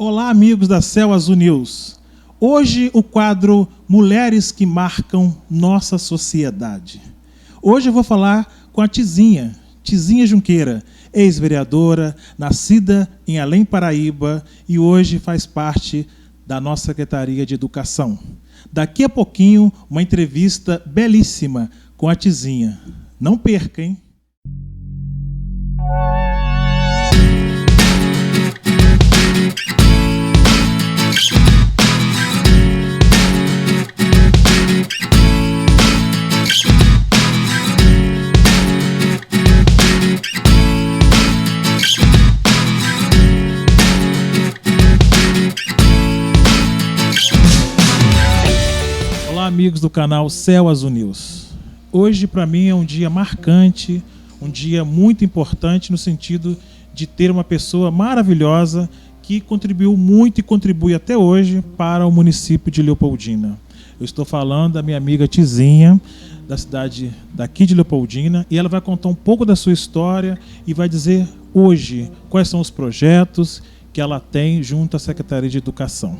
Olá, amigos da Céu Azul News. Hoje o quadro Mulheres que Marcam Nossa Sociedade. Hoje eu vou falar com a Tizinha Junqueira, ex-vereadora, nascida em Além Paraíba e hoje faz parte da nossa Secretaria de Educação. Daqui a pouquinho, uma entrevista belíssima com a Tizinha. Não perca, hein? Olá, amigos do canal Céu Azul News. Hoje, para mim, é um dia marcante, um dia muito importante no sentido de ter uma pessoa maravilhosa que contribuiu muito e contribui até hoje para o município de Leopoldina. Eu estou falando da minha amiga Tizinha, da cidade daqui de Leopoldina, e ela vai contar um pouco da sua história e vai dizer hoje quais são os projetos que ela tem junto à Secretaria de Educação.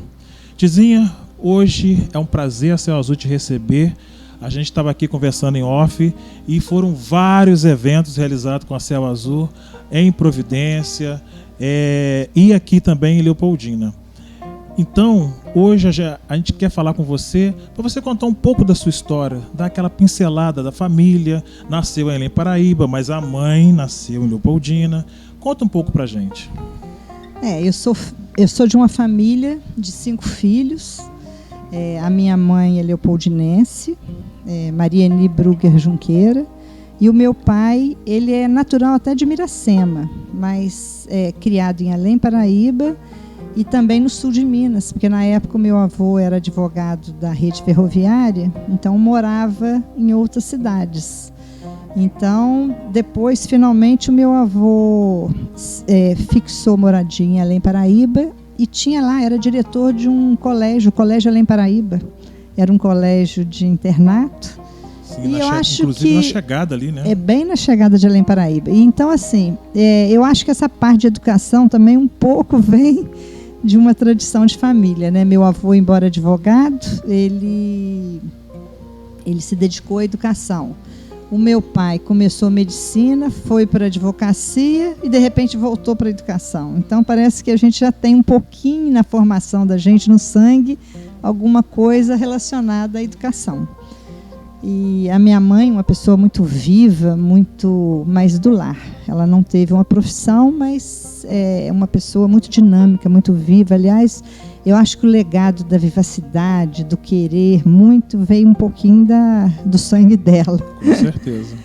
Tizinha, hoje é um prazer a Céu Azul te receber. A gente estava aqui conversando em off e foram vários eventos realizados com a Céu Azul em Providência e aqui também em Leopoldina. Então, hoje a gente quer falar com você para você contar um pouco da sua história, dar aquela pincelada da família. Nasceu em Além Paraíba, mas a mãe nasceu em Leopoldina. Conta um pouco para a gente. Eu sou de uma família de 5 filhos. A minha mãe é leopoldinense, Mariane Brugger Junqueira, e o meu pai, ele é natural até de Miracema, mas criado em Além Paraíba e também no sul de Minas, porque na época o meu avô era advogado da rede ferroviária, então morava em outras cidades. Então, depois, finalmente, o meu avô fixou moradia em Além Paraíba e tinha lá, era diretor de um colégio, o Colégio Além Paraíba. Era um colégio de internato. Sim, e eu acho inclusive que na chegada ali, né? É bem na chegada de Além Paraíba. E então, assim, eu acho que essa parte de educação também um pouco vem de uma tradição de família, né? Meu avô, embora advogado, ele se dedicou à educação. O meu pai começou medicina, foi para a advocacia e, de repente, voltou para a educação. Então, parece que a gente já tem um pouquinho na formação da gente, no sangue, alguma coisa relacionada à educação. E a minha mãe, uma pessoa muito viva, muito mais do lar. Ela não teve uma profissão, mas é uma pessoa muito dinâmica, muito viva. Aliás, eu acho que o legado da vivacidade, do querer muito, veio um pouquinho do sangue dela. Com certeza.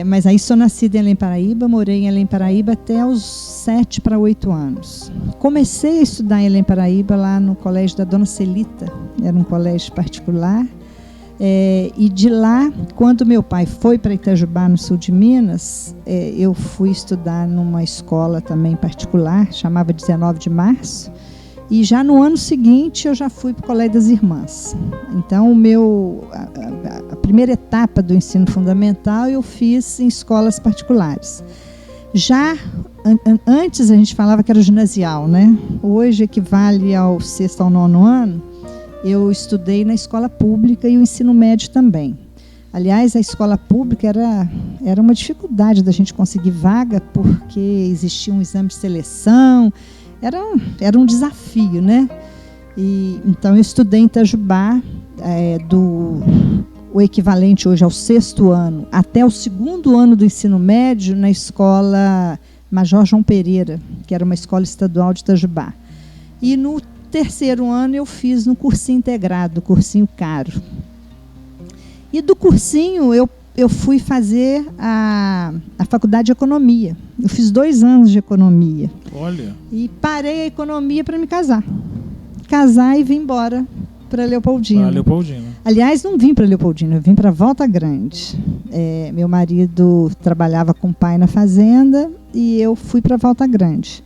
Mas aí sou nascida em Além Paraíba, morei em Além Paraíba até os 7 para 8 anos. Comecei a estudar em Além Paraíba lá no colégio da Dona Celita, era um colégio particular. E de lá, quando meu pai foi para Itajubá, no sul de Minas, eu fui estudar numa escola também particular, chamava 19 de Março, e já no ano seguinte eu já fui para o Colégio das Irmãs. Então a primeira etapa do ensino fundamental eu fiz em escolas particulares. Já antes a gente falava que era o ginasial, né? Hoje equivale ao 6º ao 9º ano. Eu estudei na escola pública e o ensino médio também. Aliás, a escola pública era uma dificuldade da gente conseguir vaga, porque existia um exame de seleção, era um desafio, né? Então, eu estudei em Itajubá, o equivalente hoje ao 6º ano, até o 2º ano do ensino médio, na escola Major João Pereira, que era uma escola estadual de Itajubá. E no 3º ano eu fiz no cursinho integrado, cursinho caro. E do cursinho eu fui fazer a faculdade de economia. Eu fiz 2 anos de economia. Olha. E parei a economia para me casar. Casar e vim embora para Leopoldina. Para Leopoldina. Aliás, não vim para Leopoldina, eu vim para Volta Grande. Meu marido trabalhava com o pai na fazenda e eu fui para Volta Grande.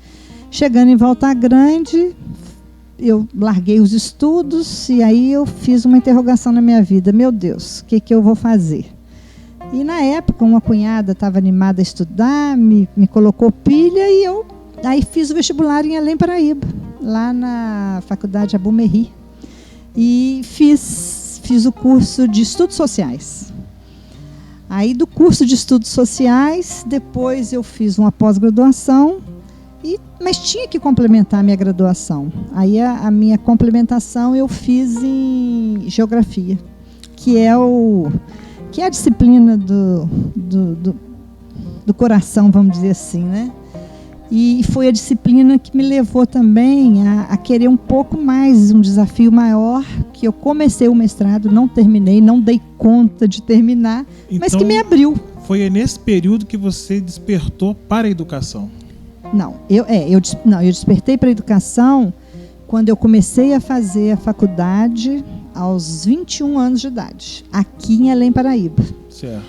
Chegando em Volta Grande, eu larguei os estudos e aí eu fiz uma interrogação na minha vida. Meu Deus, o que eu vou fazer? E na época, uma cunhada estava animada a estudar, me colocou pilha e eu aí fiz o vestibular em Além Paraíba. lá na Faculdade Abu Merri, e fiz o curso de Estudos Sociais. Aí, do curso de Estudos Sociais, depois eu fiz uma pós-graduação, mas tinha que complementar a minha graduação. Aí, a minha complementação eu fiz em Geografia, que é a disciplina do coração, vamos dizer assim, né? E foi a disciplina que me levou também a querer um pouco mais, um desafio maior, que eu comecei o mestrado, não terminei, não dei conta de terminar, então, mas que me abriu. Foi nesse período que você despertou para a educação? Não, eu despertei para a educação quando eu comecei a fazer a faculdade aos 21 anos de idade, aqui em Além Paraíba. Certo.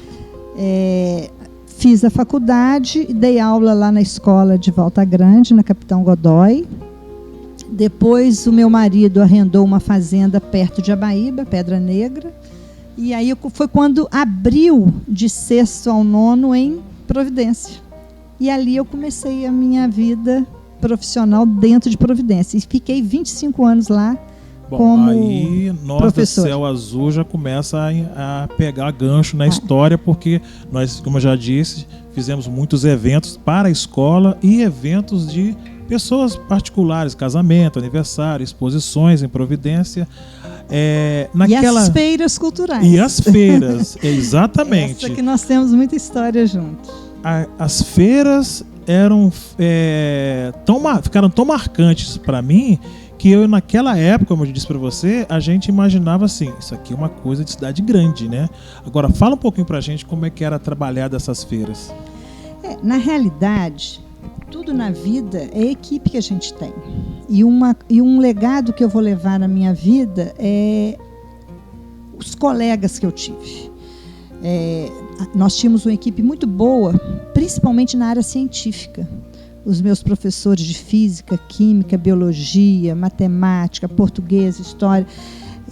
Fiz a faculdade, dei aula lá na escola de Volta Grande, na Capitão Godoy. Depois o meu marido arrendou uma fazenda perto de Abaíba, Pedra Negra. E aí foi quando abriu de 6º ao 9º em Providência. E ali eu comecei a minha vida profissional dentro de Providência. E fiquei 25 anos lá. Bom, como aí nós professor. do Céu Azul já começa a pegar gancho na história, porque nós, como eu já disse, fizemos muitos eventos para a escola e eventos de pessoas particulares, casamento, aniversário, exposições em Providência. E as feiras culturais. E as feiras, exatamente. Essa que nós temos muita história juntos. As feiras ficaram tão marcantes para mim que eu, naquela época, como eu disse para você, a gente imaginava assim, isso aqui é uma coisa de cidade grande, né? Agora, fala um pouquinho para a gente como é que era trabalhar dessas feiras. Na realidade, tudo na vida é a equipe que a gente tem. E um legado que eu vou levar na minha vida é os colegas que eu tive. Nós tínhamos uma equipe muito boa, principalmente na área científica. Os meus professores de física, química, biologia, matemática, português, história.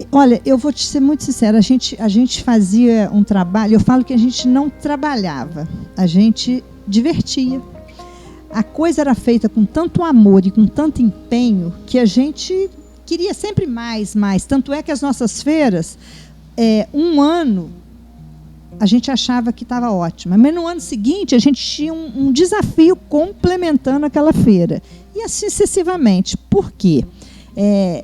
Olha, eu vou te ser muito sincera, a gente fazia um trabalho, eu falo que a gente não trabalhava, a gente divertia. A coisa era feita com tanto amor e com tanto empenho que a gente queria sempre mais. Tanto é que as nossas feiras, um ano a gente achava que estava ótima, mas no ano seguinte a gente tinha um desafio complementando aquela feira. E assim sucessivamente. Por quê?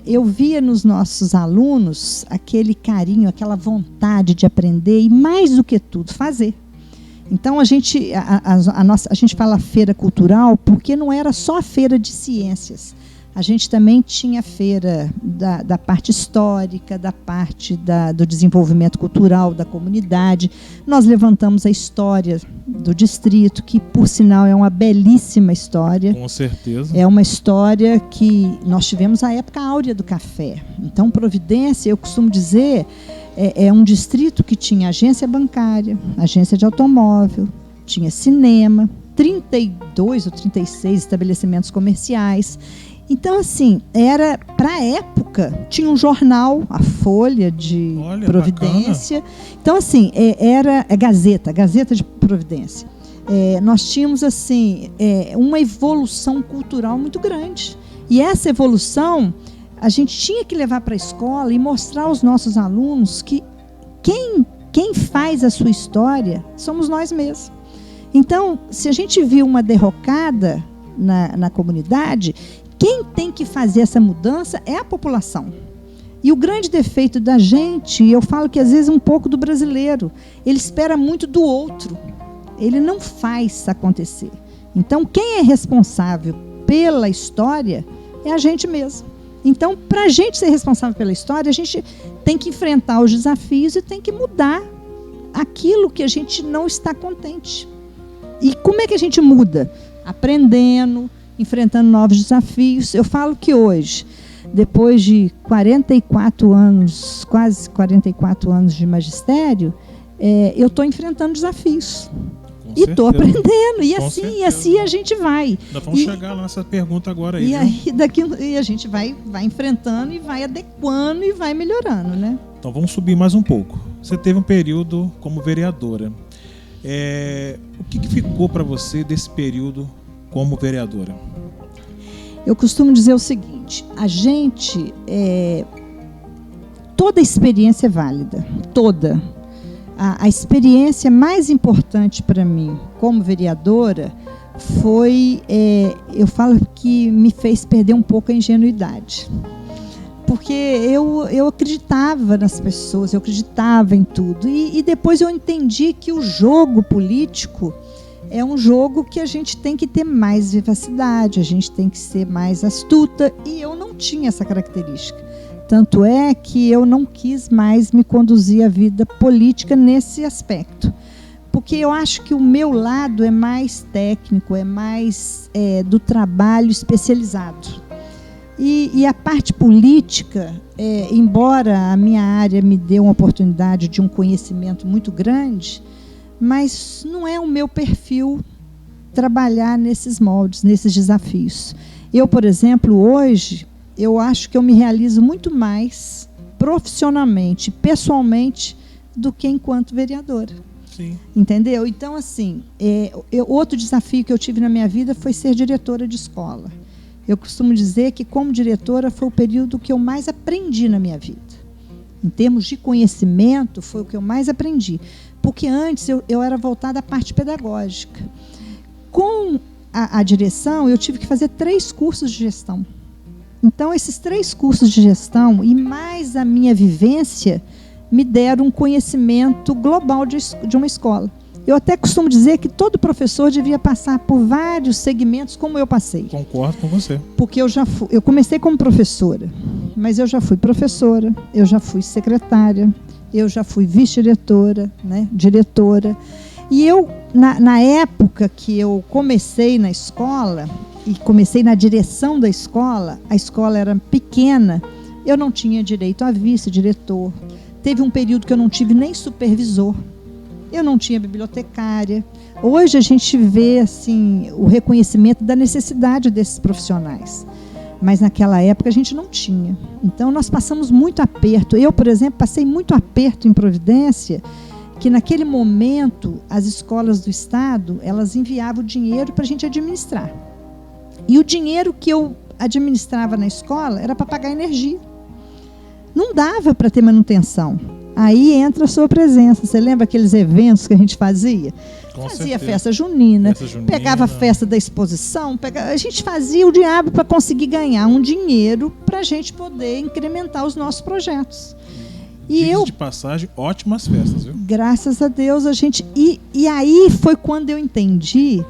Eu via nos nossos alunos aquele carinho, aquela vontade de aprender e, mais do que tudo, fazer. Então, a gente fala feira cultural porque não era só a feira de ciências. A gente também tinha feira da parte histórica, da parte do desenvolvimento cultural da comunidade. Nós levantamos a história do distrito, que, por sinal, é uma belíssima história. Com certeza. É uma história que nós tivemos a época áurea do café. Então, Providência, eu costumo dizer, é um distrito que tinha agência bancária, agência de automóvel, tinha cinema, 32 ou 36 estabelecimentos comerciais. Então, assim, para a época, tinha um jornal, a Folha de Providência. Bacana. Então, assim, era a Gazeta de Providência. Nós tínhamos, assim, uma evolução cultural muito grande. E essa evolução, a gente tinha que levar para a escola e mostrar aos nossos alunos que quem faz a sua história somos nós mesmos. Então, se a gente viu uma derrocada na comunidade, quem tem que fazer essa mudança é a população. E o grande defeito da gente, eu falo que às vezes um pouco do brasileiro, ele espera muito do outro. Ele não faz acontecer. Então, quem é responsável pela história é a gente mesmo. Então, para a gente ser responsável pela história, a gente tem que enfrentar os desafios e tem que mudar aquilo que a gente não está contente. E como é que a gente muda? Aprendendo, enfrentando novos desafios. Eu falo que hoje, depois de 44 anos, quase 44 anos de magistério, eu estou enfrentando desafios. E estou aprendendo. E assim a gente vai. Nós vamos chegar lá nessa pergunta agora. E a gente vai enfrentando e vai adequando e vai melhorando, né? Então vamos subir mais um pouco. Você teve um período como vereadora. O que ficou para você desse período como vereadora? Eu costumo dizer o seguinte. seguinte, toda experiência é válida, toda. A experiência mais importante para mim como vereadora foi, eu falo que me fez perder um pouco a ingenuidade. Porque eu acreditava nas pessoas, eu acreditava em tudo. E depois eu entendi que o jogo político é um jogo que a gente tem que ter mais vivacidade, a gente tem que ser mais astuta, e eu não tinha essa característica. Tanto é que eu não quis mais me conduzir à vida política nesse aspecto. Porque eu acho que o meu lado é mais técnico, é mais do trabalho especializado. E a parte política, embora a minha área me dê uma oportunidade de um conhecimento muito grande, mas não é o meu perfil trabalhar nesses moldes, nesses desafios. Eu, por exemplo, hoje, eu acho que eu me realizo muito mais profissionalmente, pessoalmente, do que enquanto vereadora. Sim. Entendeu? Então, assim, outro desafio que eu tive na minha vida foi ser diretora de escola. Eu costumo dizer que, como diretora, foi o período que eu mais aprendi na minha vida. Em termos de conhecimento, foi o que eu mais aprendi. Porque antes eu era voltada à parte pedagógica. Com a direção, eu tive que fazer 3 cursos de gestão. Então, esses 3 cursos de gestão e mais a minha vivência me deram um conhecimento global de uma escola. Eu até costumo dizer que todo professor devia passar por vários segmentos como eu passei. Concordo com você. Porque eu comecei como professora, mas eu já fui professora, eu já fui secretária, eu já fui vice-diretora, né, diretora. E eu, na época que eu comecei na escola, e comecei na direção da escola, a escola era pequena, eu não tinha direito a vice-diretor. Teve um período que eu não tive nem supervisor. Eu não tinha bibliotecária. Hoje a gente vê assim, o reconhecimento da necessidade desses profissionais. Mas naquela época a gente não tinha. Então nós passamos muito aperto. Eu, por exemplo, passei muito aperto em Providência, que naquele momento as escolas do Estado, elas enviavam dinheiro para a gente administrar. E o dinheiro que eu administrava na escola era para pagar energia. Não dava para ter manutenção. Aí entra a sua presença. Você lembra aqueles eventos que a gente fazia? Fazia festa junina, pegava a festa da exposição, a gente fazia o diabo para conseguir ganhar um dinheiro para a gente poder incrementar os nossos projetos. De passagem, ótimas festas, viu? Graças a Deus, a gente... E aí foi quando eu entendi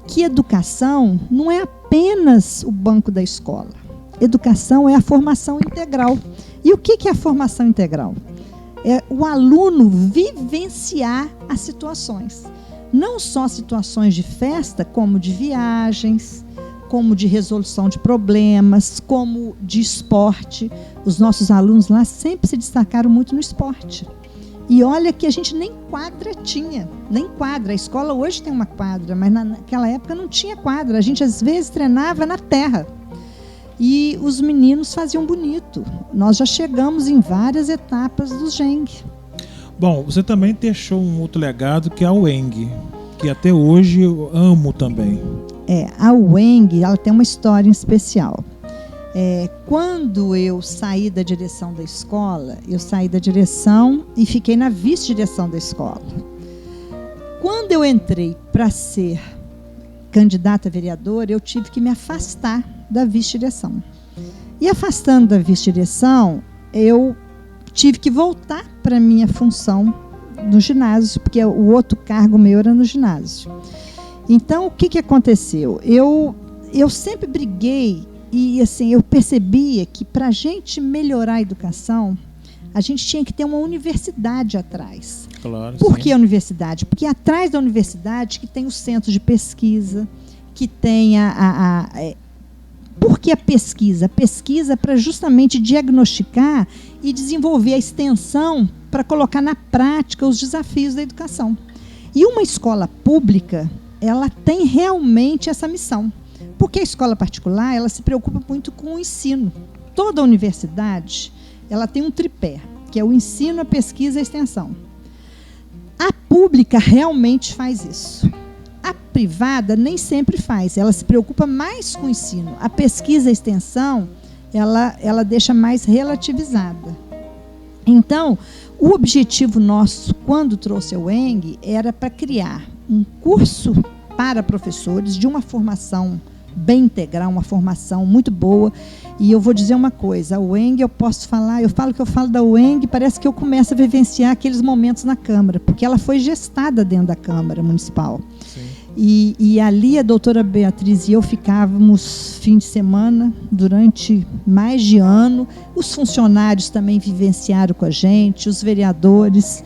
que educação não é apenas o banco da escola. Educação é a formação integral. E o que é a formação integral? É o aluno vivenciar as situações. Não só situações de festa, como de viagens, como de resolução de problemas, como de esporte. Os nossos alunos lá sempre se destacaram muito no esporte. E olha que a gente nem quadra tinha, nem quadra. A escola hoje tem uma quadra, mas naquela época não tinha quadra. A gente às vezes treinava na terra. E os meninos faziam bonito. Nós já chegamos em várias etapas do GENG. Bom, você também deixou um outro legado, que é a UENG, que até hoje eu amo também. A UENG, ela tem uma história especial. Quando eu saí da direção da escola, eu saí da direção e fiquei na vice-direção da escola. Quando eu entrei para ser candidata a vereadora, eu tive que me afastar da vice-direção. E afastando da vice-direção, eu tive que voltar para a minha função no ginásio, porque o outro cargo meu era no ginásio. Então, o que aconteceu? Eu sempre briguei e assim, eu percebia que para a gente melhorar a educação, a gente tinha que ter uma universidade atrás. Claro, Por sim. que a universidade? Porque atrás da universidade que tem o centro de pesquisa, que tem Por que a pesquisa? A pesquisa para justamente diagnosticar e desenvolver a extensão para colocar na prática os desafios da educação. E uma escola pública, ela tem realmente essa missão. Porque a escola particular, ela se preocupa muito com o ensino. Toda universidade, ela tem um tripé, que é o ensino, a pesquisa e a extensão. A pública realmente faz isso. A privada nem sempre faz, ela se preocupa mais com o ensino. A pesquisa e a extensão, ela deixa mais relativizada. Então, o objetivo nosso, quando trouxe a UENG, era para criar um curso para professores de uma formação bem integral, uma formação muito boa. E eu vou dizer uma coisa, a UENG, eu falo da UENG, parece que eu começo a vivenciar aqueles momentos na Câmara, porque ela foi gestada dentro da Câmara Municipal. Sim. E ali a doutora Beatriz e eu ficávamos fim de semana durante mais de ano. Os funcionários também vivenciaram com a gente, os vereadores.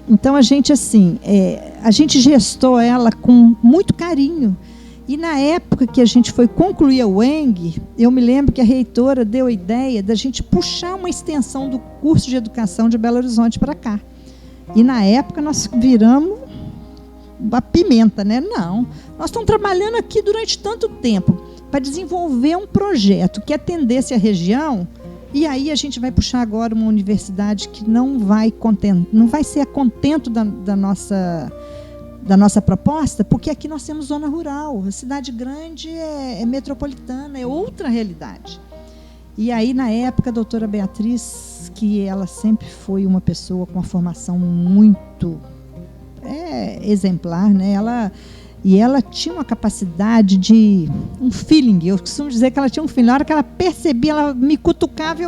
Então a gente gestou ela com muito carinho. E na época que a gente foi concluir a UENG, eu me lembro que a reitora deu a ideia da gente puxar uma extensão do curso de educação de Belo Horizonte para cá. E na época nós viramos a pimenta, né? Não, nós estamos trabalhando aqui durante tanto tempo para desenvolver um projeto que atendesse a região, e aí a gente vai puxar agora uma universidade que não vai ser a contento da nossa proposta, porque aqui nós temos zona rural, a cidade grande é metropolitana, é outra realidade. E aí, na época, a doutora Beatriz, que ela sempre foi uma pessoa com uma formação muito exemplar, né? Ela tinha uma capacidade de um feeling, eu costumo dizer que ela tinha um feeling, na hora que ela percebia, ela me cutucava,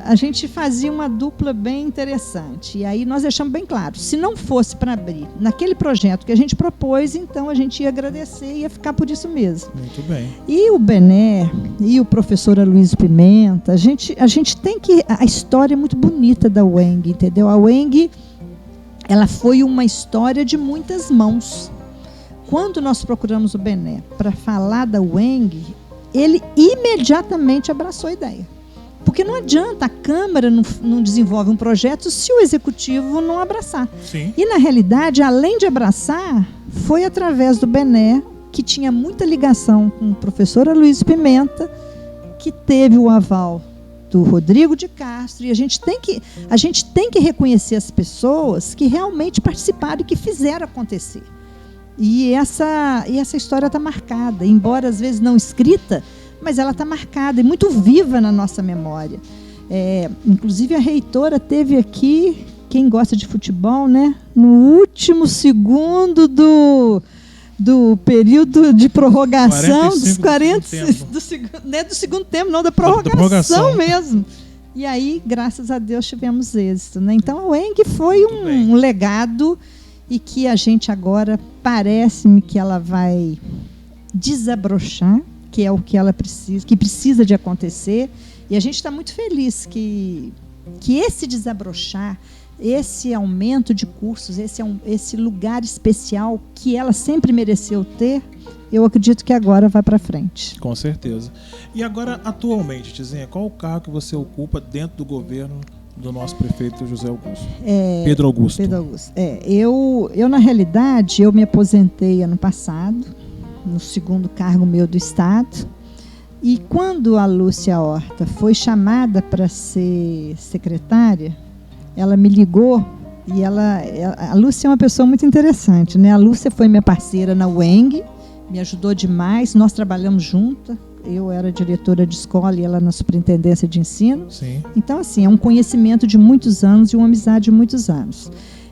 a gente fazia uma dupla bem interessante. E aí nós deixamos bem claro, se não fosse para abrir naquele projeto que a gente propôs, então a gente ia agradecer e ia ficar por isso mesmo. Muito bem. E o Bené e o professor Aloysio Pimenta, a gente tem que... A história é muito bonita da UENG, entendeu? A UENG, ela foi uma história de muitas mãos. Quando nós procuramos o Bené para falar da UENG, ele imediatamente abraçou a ideia. Porque não adianta, a Câmara não desenvolve um projeto se o Executivo não abraçar. Sim. E, na realidade, além de abraçar, foi através do Bené, que tinha muita ligação com o professor Aloysio Pimenta, que teve o aval do Rodrigo de Castro, e a gente tem que reconhecer as pessoas que realmente participaram e que fizeram acontecer. E essa história está marcada, embora às vezes não escrita, mas ela está marcada e muito viva na nossa memória. Inclusive a reitora teve aqui, quem gosta de futebol, né, no último segundo do período de prorrogação, do segundo tempo, não, da prorrogação mesmo. E aí, graças a Deus, tivemos êxito, né? Então, a UENG foi um legado, e que a gente agora, parece-me que ela vai desabrochar, que é o que ela precisa de acontecer, e a gente está muito feliz que esse desabrochar, esse aumento de cursos, esse lugar especial que ela sempre mereceu ter, eu acredito que agora vai para frente. Com certeza. E agora, atualmente, Tizinha, qual o cargo que você ocupa dentro do governo do nosso prefeito José Augusto? Pedro Augusto. Pedro Augusto. Eu, na realidade, eu me aposentei ano passado, no segundo cargo meu do Estado, e quando a Lúcia Horta foi chamada para ser secretária, ela me ligou, e a Lúcia é uma pessoa muito interessante, né? A Lúcia foi minha parceira na UENG, me ajudou demais, nós trabalhamos juntas, eu era diretora de escola e ela na superintendência de ensino. Sim. Então, assim, é um conhecimento de muitos anos e uma amizade de muitos anos.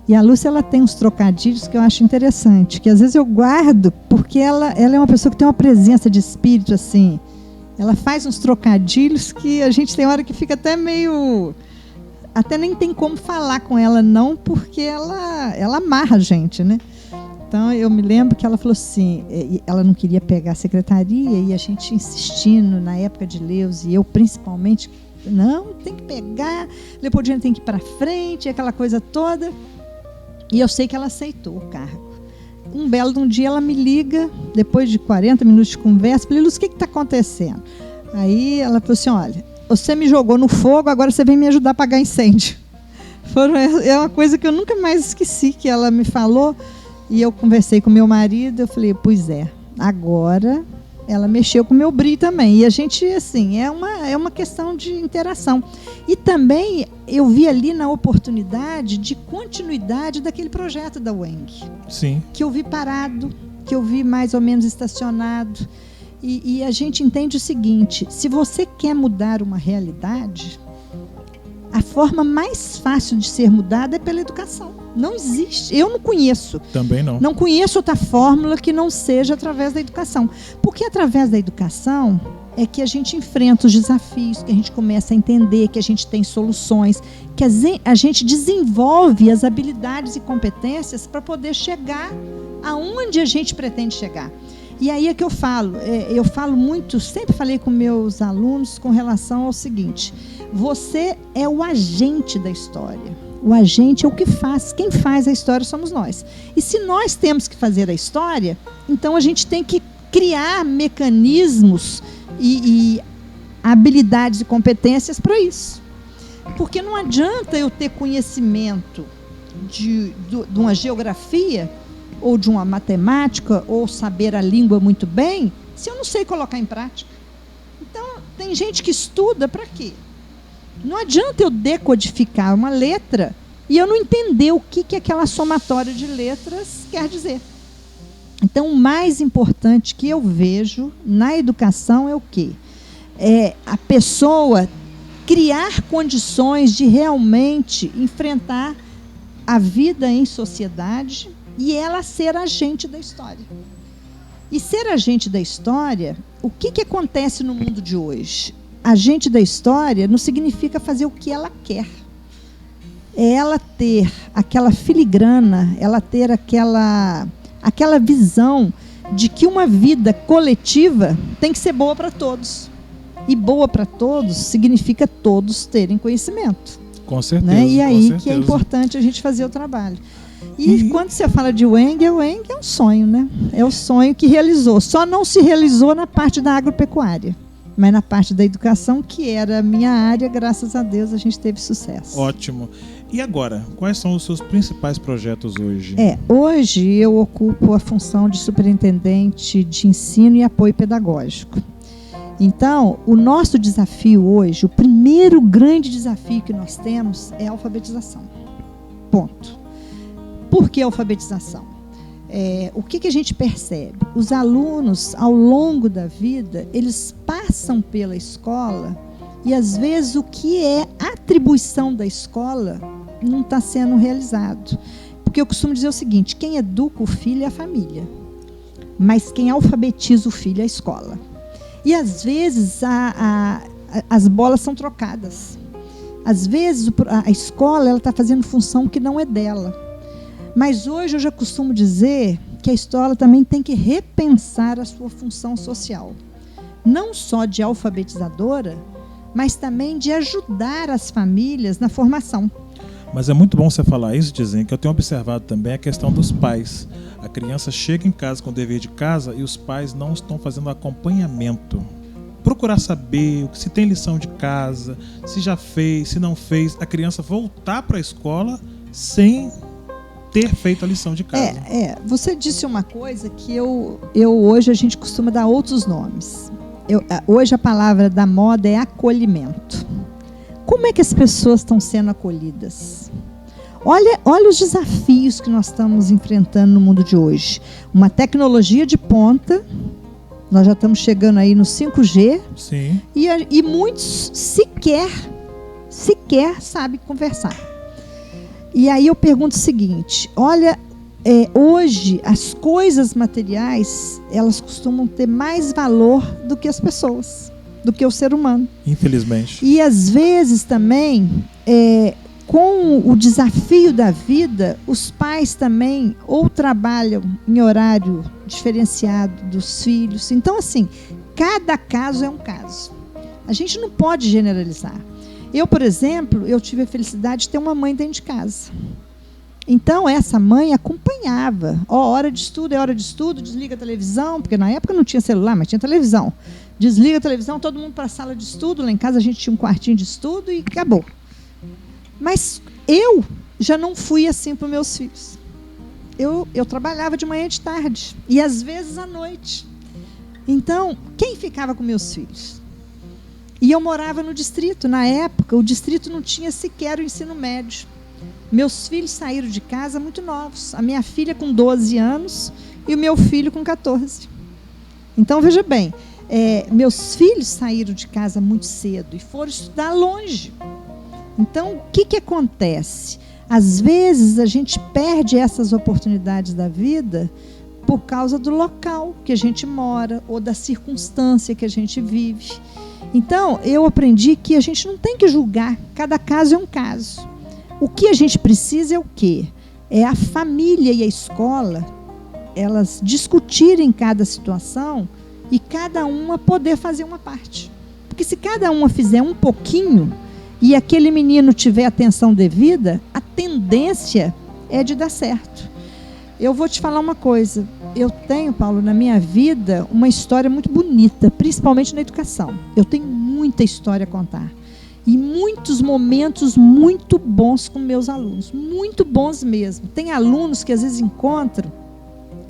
E a Lúcia, ela tem uns trocadilhos que eu acho interessante, que às vezes eu guardo, porque ela é uma pessoa que tem uma presença de espírito, assim, ela faz uns trocadilhos que a gente tem hora que fica até meio... Até nem tem como falar com ela, não, porque ela amarra a gente, né? Então, eu me lembro que ela falou assim, ela não queria pegar a secretaria, e a gente insistindo, na época de Leus, e eu principalmente, não, tem que pegar, Leopoldina tem que ir para frente, aquela coisa toda. E eu sei que ela aceitou o cargo. Um belo de um dia ela me liga, depois de 40 minutos de conversa, falei, Lúcia, o que está acontecendo? Aí ela falou assim, olha, você me jogou no fogo, agora você vem me ajudar a apagar incêndio. É uma coisa que eu nunca mais esqueci, que ela me falou, e eu conversei com meu marido, eu falei, pois é, agora ela mexeu com o meu brilho também. E a gente, assim, é uma questão de interação. E também eu vi ali na oportunidade de continuidade daquele projeto da UENG. Sim. Que eu vi parado, que eu vi mais ou menos estacionado. E a gente entende o seguinte: se você quer mudar uma realidade, a forma mais fácil de ser mudada é pela educação. Não existe, eu não conheço. Também não. Não conheço outra fórmula que não seja através da educação. Porque através da educação é que a gente enfrenta os desafios, que a gente começa a entender, que a gente tem soluções, que a gente desenvolve as habilidades e competências para poder chegar aonde a gente pretende chegar. E aí é que eu falo muito, sempre falei com meus alunos com relação ao seguinte: você é o agente da história. O agente é o que faz, quem faz a história somos nós. E se nós temos que fazer a história, então a gente tem que criar mecanismos e habilidades e competências para isso. Porque não adianta eu ter conhecimento de uma geografia ou de uma matemática ou saber a língua muito bem, se eu não sei colocar em prática. Então, tem gente que estuda para quê? Não adianta eu decodificar uma letra e eu não entender o que aquela somatória de letras quer dizer. Então, o mais importante que eu vejo na educação é o quê? É a pessoa criar condições de realmente enfrentar a vida em sociedade e ela ser agente da história. E ser agente da história, o que acontece no mundo de hoje? Agente da história não significa fazer o que ela quer. É ela ter aquela filigrana, ela ter aquela visão de que uma vida coletiva tem que ser boa para todos. E boa para todos significa todos terem conhecimento. Com certeza. Né? E aí que é importante a gente fazer o trabalho. E quando você fala de Weng, o Weng é um sonho, né? É o sonho que realizou. Só não se realizou na parte da agropecuária. Mas na parte da educação, que era a minha área, graças a Deus, a gente teve sucesso. Ótimo. E agora, quais são os seus principais projetos hoje? Hoje eu ocupo a função de superintendente de ensino e apoio pedagógico. Então, o nosso desafio hoje, o primeiro grande desafio que nós temos é a alfabetização. Ponto. Por que alfabetização? O que a gente percebe? Os alunos, ao longo da vida, eles passam pela escola e, às vezes, o que é atribuição da escola não está sendo realizado. Porque eu costumo dizer o seguinte: quem educa o filho é a família, mas quem alfabetiza o filho é a escola. E, às vezes, as bolas são trocadas. Às vezes, a escola está fazendo função que não é dela. Mas hoje eu já costumo dizer que a escola também tem que repensar a sua função social. Não só de alfabetizadora, mas também de ajudar as famílias na formação. Mas é muito bom você falar isso, dizem que eu tenho observado também a questão dos pais. A criança chega em casa com o dever de casa e os pais não estão fazendo acompanhamento. Procurar saber se tem lição de casa, se já fez, se não fez. A criança voltar para a escola sem ter feito a lição de casa. Você disse uma coisa que eu hoje a gente costuma dar outros nomes. Hoje a palavra da moda é acolhimento. Como é que as pessoas estão sendo acolhidas? Olha os desafios que nós estamos enfrentando no mundo de hoje. Uma tecnologia de ponta, nós já estamos chegando aí no 5G. Sim. E muitos sequer sabem conversar. E aí eu pergunto o seguinte: olha, hoje as coisas materiais, elas costumam ter mais valor do que as pessoas, do que o ser humano. Infelizmente. E às vezes também, com o desafio da vida, os pais também ou trabalham em horário diferenciado dos filhos. Então, assim, cada caso é um caso. A gente não pode generalizar. Eu, por exemplo, eu tive a felicidade de ter uma mãe dentro de casa. Então, essa mãe acompanhava. Hora de estudo é hora de estudo, desliga a televisão, porque na época não tinha celular, mas tinha televisão. Desliga a televisão, todo mundo para a sala de estudo. Lá em casa a gente tinha um quartinho de estudo e acabou. Mas eu já não fui assim para os meus filhos. Eu trabalhava de manhã e de tarde, e às vezes à noite. Então, quem ficava com meus filhos? E eu morava no distrito. Na época, o distrito não tinha sequer o ensino médio. Meus filhos saíram de casa muito novos. A minha filha com 12 anos e o meu filho com 14. Então, veja bem, meus filhos saíram de casa muito cedo e foram estudar longe. Então, o que acontece? Às vezes, a gente perde essas oportunidades da vida por causa do local que a gente mora ou da circunstância que a gente vive. Então, eu aprendi que a gente não tem que julgar. Cada caso é um caso. O que a gente precisa é o quê? É a família e a escola, elas discutirem cada situação e cada uma poder fazer uma parte. Porque se cada uma fizer um pouquinho e aquele menino tiver atenção devida, a tendência é de dar certo. Eu vou te falar uma coisa. Eu tenho, Paulo, na minha vida, uma história muito bonita, principalmente na educação. Eu tenho muita história a contar. E muitos momentos muito bons com meus alunos. Muito bons mesmo. Tem alunos que às vezes encontram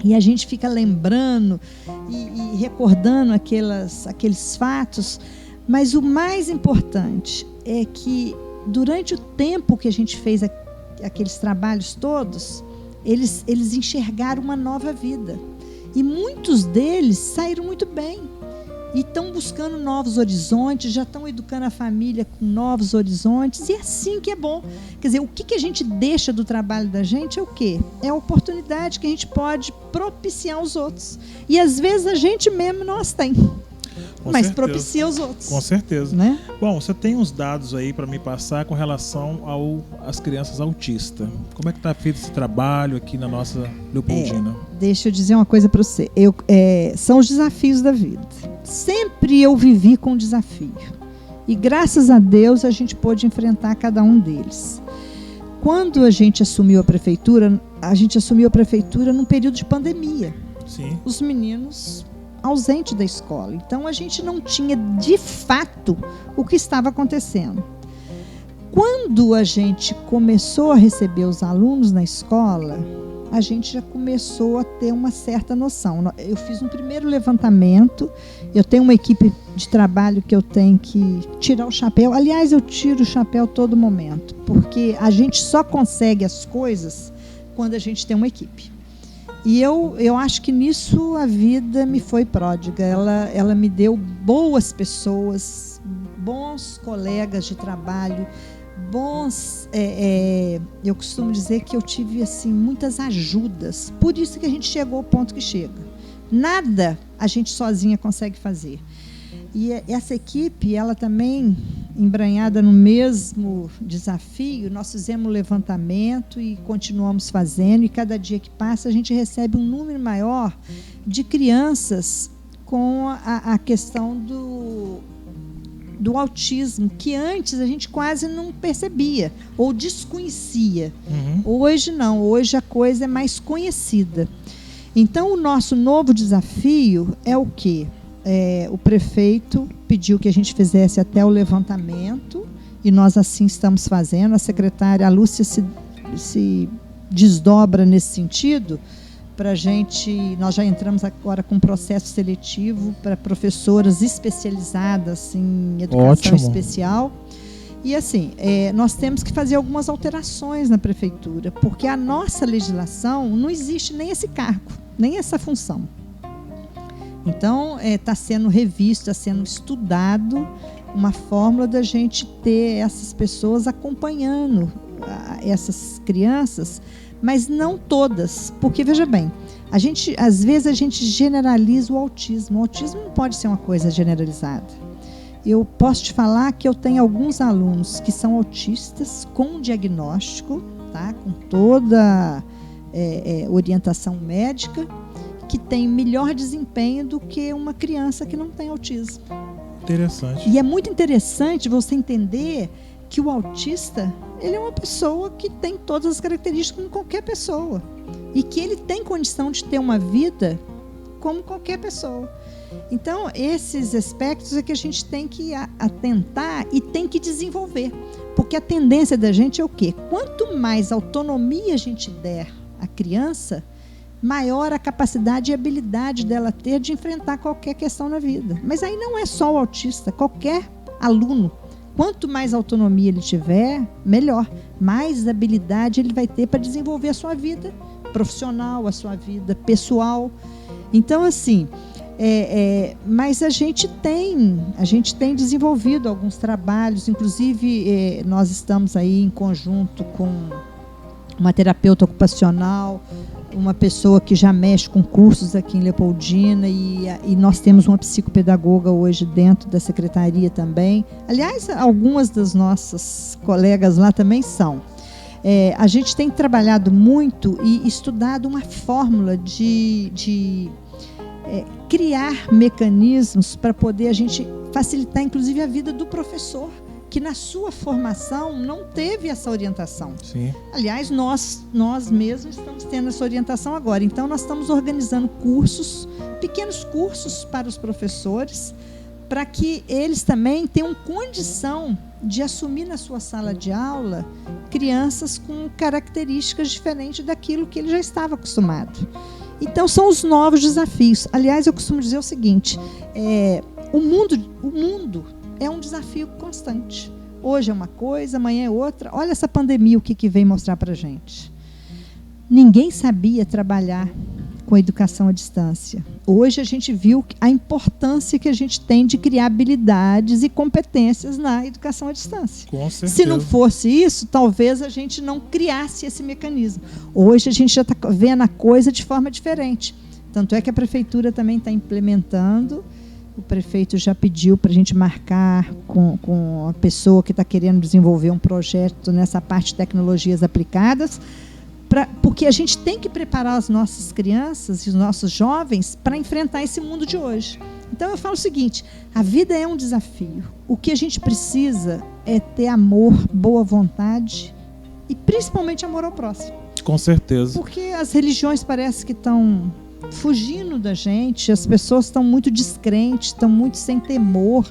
e a gente fica lembrando e recordando aqueles fatos. Mas o mais importante é que durante o tempo que a gente fez aqueles trabalhos todos, eles enxergaram uma nova vida. E muitos deles saíram muito bem. E estão buscando novos horizontes, já estão educando a família com novos horizontes. E é assim que é bom. Quer dizer, o que a gente deixa do trabalho da gente é o quê? É a oportunidade que a gente pode propiciar aos outros. E às vezes a gente mesmo não as tem. Mas propicia os outros. Com certeza. Né? Bom, você tem uns dados aí para me passar com relação às crianças autistas. Como é que está feito esse trabalho aqui na nossa Leopoldina? Deixa eu dizer uma coisa para você. São os desafios da vida. Sempre eu vivi com desafio. E graças a Deus a gente pôde enfrentar cada um deles. Quando a gente assumiu a prefeitura num período de pandemia. Sim. Os meninos ausente da escola. Então, a gente não tinha, de fato, o que estava acontecendo. Quando a gente começou a receber os alunos na escola, a gente já começou a ter uma certa noção. Eu fiz um primeiro levantamento, eu tenho uma equipe de trabalho que eu tenho que tirar o chapéu. Aliás, eu tiro o chapéu todo momento, porque a gente só consegue as coisas quando a gente tem uma equipe. E eu acho que nisso a vida me foi pródiga. Ela me deu boas pessoas, bons colegas de trabalho, bons... eu costumo dizer que eu tive assim, muitas ajudas. Por isso que a gente chegou ao ponto que chega. Nada a gente sozinha consegue fazer. E essa equipe, ela também, embranhada no mesmo desafio, nós fizemos um levantamento e continuamos fazendo, e cada dia que passa a gente recebe um número maior de crianças com a questão do autismo, que antes a gente quase não percebia ou desconhecia. Hoje não, hoje a coisa é mais conhecida. Então, o nosso novo desafio é o quê? O prefeito pediu que a gente fizesse até o levantamento e nós assim estamos fazendo. A secretária, a Lúcia, se desdobra nesse sentido para a gente. Nós já entramos agora com um processo seletivo para professoras especializadas em educação especial. E assim, nós temos que fazer algumas alterações na prefeitura, porque a nossa legislação não existe nem esse cargo, nem essa função. Então, está sendo revisto, está sendo estudado uma fórmula da gente ter essas pessoas acompanhando essas crianças, mas não todas, porque, veja bem, às vezes a gente generaliza o autismo. O autismo não pode ser uma coisa generalizada. Eu posso te falar que eu tenho alguns alunos que são autistas com diagnóstico, tá? Com toda orientação médica, que tem melhor desempenho do que uma criança que não tem autismo. Interessante. E é muito interessante você entender que o autista, ele é uma pessoa que tem todas as características como qualquer pessoa. E que ele tem condição de ter uma vida como qualquer pessoa. Então, esses aspectos é que a gente tem que atentar e tem que desenvolver. Porque a tendência da gente é o quê? Quanto mais autonomia a gente der à criança, maior a capacidade e habilidade dela ter de enfrentar qualquer questão na vida. Mas aí não é só o autista, qualquer aluno. Quanto mais autonomia ele tiver, melhor. Mais habilidade ele vai ter para desenvolver a sua vida profissional, a sua vida pessoal. Então, assim, Mas a gente tem desenvolvido alguns trabalhos, inclusive nós estamos aí em conjunto com uma terapeuta ocupacional, uma pessoa que já mexe com cursos aqui em Leopoldina, e nós temos uma psicopedagoga hoje dentro da secretaria também. Aliás, algumas das nossas colegas lá também são. A gente tem trabalhado muito e estudado uma fórmula de criar mecanismos para poder a gente facilitar, inclusive, a vida do professor, que na sua formação não teve essa orientação. Sim. Aliás, nós mesmos estamos tendo essa orientação agora. Então, nós estamos organizando cursos, pequenos cursos para os professores, para que eles também tenham condição de assumir na sua sala de aula crianças com características diferentes daquilo que ele já estava acostumado. Então, são os novos desafios. Aliás, eu costumo dizer o seguinte, o mundo é um desafio constante. Hoje é uma coisa, amanhã é outra. Olha essa pandemia, o que vem mostrar para a gente. Ninguém sabia trabalhar com a educação à distância. Hoje a gente viu a importância que a gente tem de criar habilidades e competências na educação à distância. Com certeza. Se não fosse isso, talvez a gente não criasse esse mecanismo. Hoje a gente já está vendo a coisa de forma diferente. Tanto é que a prefeitura também está implementando. O prefeito já pediu para a gente marcar com a pessoa que está querendo desenvolver um projeto nessa parte de tecnologias aplicadas, porque a gente tem que preparar as nossas crianças e os nossos jovens para enfrentar esse mundo de hoje. Então, eu falo o seguinte, a vida é um desafio. O que a gente precisa é ter amor, boa vontade e, principalmente, amor ao próximo. Com certeza. Porque as religiões parece que estão fugindo da gente, as pessoas estão muito descrentes, estão muito sem temor.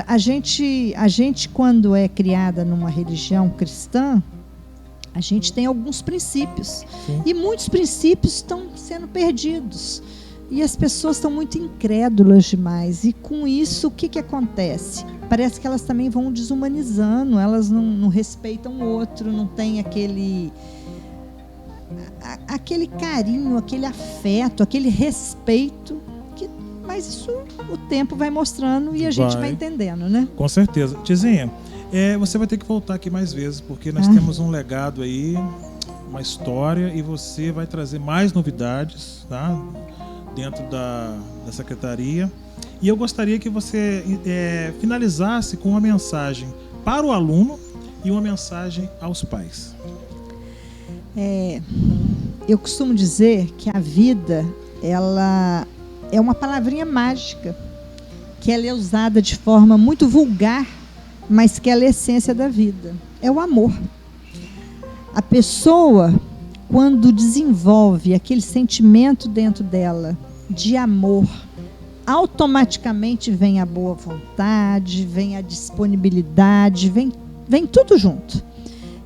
A gente, quando é criada numa religião cristã, a gente tem alguns princípios. Sim. E muitos princípios estão sendo perdidos. E as pessoas estão muito incrédulas demais. E com isso, o que acontece? Parece que elas também vão desumanizando, elas não respeitam o outro, não tem aquele carinho, aquele afeto, aquele respeito. Mas isso o tempo vai mostrando e a gente vai entendendo, né? Com certeza. Tizinha, você vai ter que voltar aqui mais vezes, porque nós temos um legado aí, uma história, e você vai trazer mais novidades, tá? Dentro da secretaria. E eu gostaria que você finalizasse com uma mensagem para o aluno e uma mensagem aos pais. Eu costumo dizer que a vida, ela é uma palavrinha mágica, que ela é usada de forma muito vulgar, mas que ela é a essência da vida. É o amor. A pessoa, quando desenvolve aquele sentimento dentro dela de amor, automaticamente vem a boa vontade, vem a disponibilidade, vem tudo junto.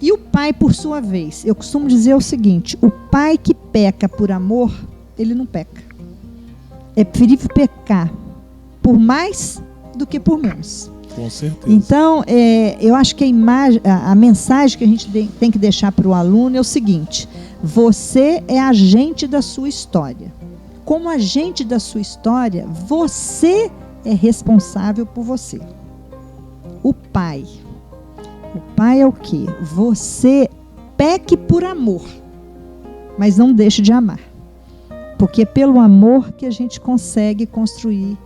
E o pai, por sua vez, eu costumo dizer o seguinte, o pai que peca por amor, ele não peca. É preferível pecar por mais do que por menos. Com certeza. Então, eu acho que a mensagem que a gente tem que deixar para o aluno é o seguinte, você é agente da sua história. Como agente da sua história, você é responsável por você. O pai é o quê? Você peque por amor, mas não deixe de amar. Porque é pelo amor que a gente consegue construir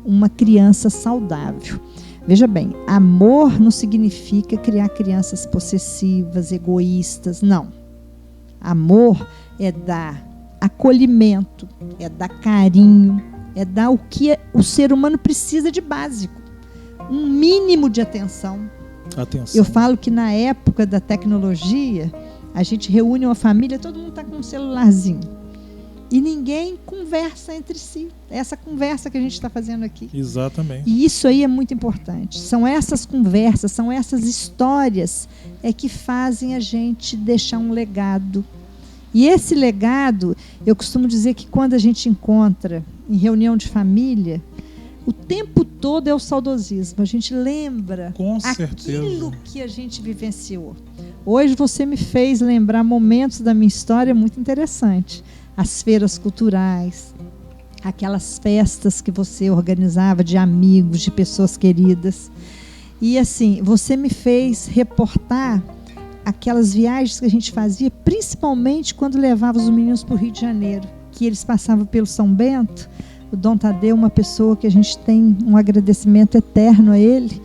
uma criança saudável. Veja bem, amor não significa criar crianças possessivas, egoístas, não. Amor é dar acolhimento, é dar carinho, é dar o que o ser humano precisa de básico. Um mínimo de atenção. Eu falo que na época da tecnologia, a gente reúne uma família, todo mundo está com um celularzinho. E ninguém conversa entre si. É essa conversa que a gente está fazendo aqui. Exatamente. E isso aí é muito importante. São essas conversas, são essas histórias que fazem a gente deixar um legado. E esse legado, eu costumo dizer que quando a gente encontra em reunião de família, o tempo todo é o saudosismo. A gente lembra aquilo que a gente vivenciou. Hoje você me fez lembrar momentos da minha história muito interessantes. As feiras culturais, aquelas festas que você organizava de amigos, de pessoas queridas. E assim, você me fez reportar aquelas viagens que a gente fazia, principalmente quando levava os meninos para o Rio de Janeiro, que eles passavam pelo São Bento. O Dom Tadeu, uma pessoa que a gente tem um agradecimento eterno a ele,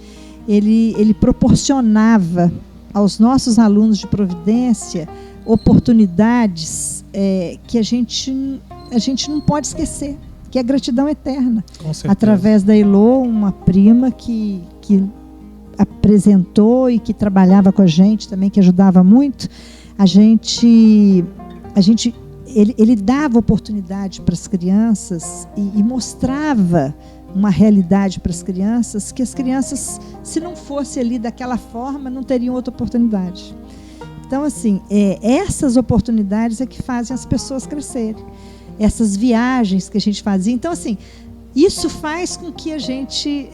ele proporcionava aos nossos alunos de Providência oportunidades que a gente não pode esquecer, que é a gratidão eterna. Com certeza. Através da Elô, uma prima que apresentou e que trabalhava com a gente também, que ajudava muito, ele dava oportunidade para as crianças e mostrava uma realidade para as crianças, que as crianças, se não fosse ali daquela forma, não teriam outra oportunidade. Então, assim, essas oportunidades é que fazem as pessoas crescerem. Essas viagens que a gente fazia. Então, assim, isso faz com que a gente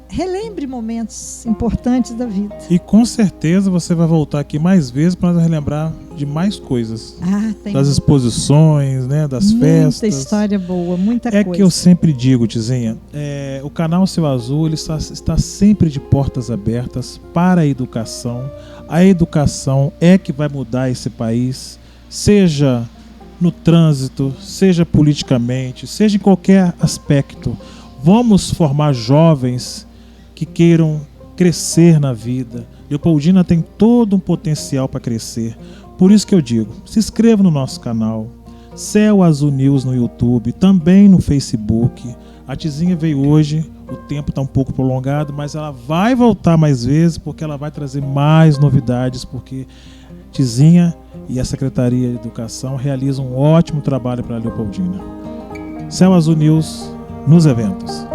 relembre momentos importantes da vida. E com certeza você vai voltar aqui mais vezes para nós relembrar de mais coisas. Tem das exposições, né, das festas. Muita história boa, muita coisa. É que eu sempre digo, Tizinha, o canal Céu Azul ele está sempre de portas abertas para a educação. A educação é que vai mudar esse país, seja no trânsito, seja politicamente, seja em qualquer aspecto. Vamos formar jovens que queiram crescer na vida. Leopoldina tem todo um potencial para crescer. Por isso que eu digo, se inscreva no nosso canal, Céu Azul News no YouTube, também no Facebook. A Tizinha veio hoje, o tempo está um pouco prolongado, mas ela vai voltar mais vezes, porque ela vai trazer mais novidades, porque Tizinha e a Secretaria de Educação realizam um ótimo trabalho para a Leopoldina. Céu Azul News nos eventos.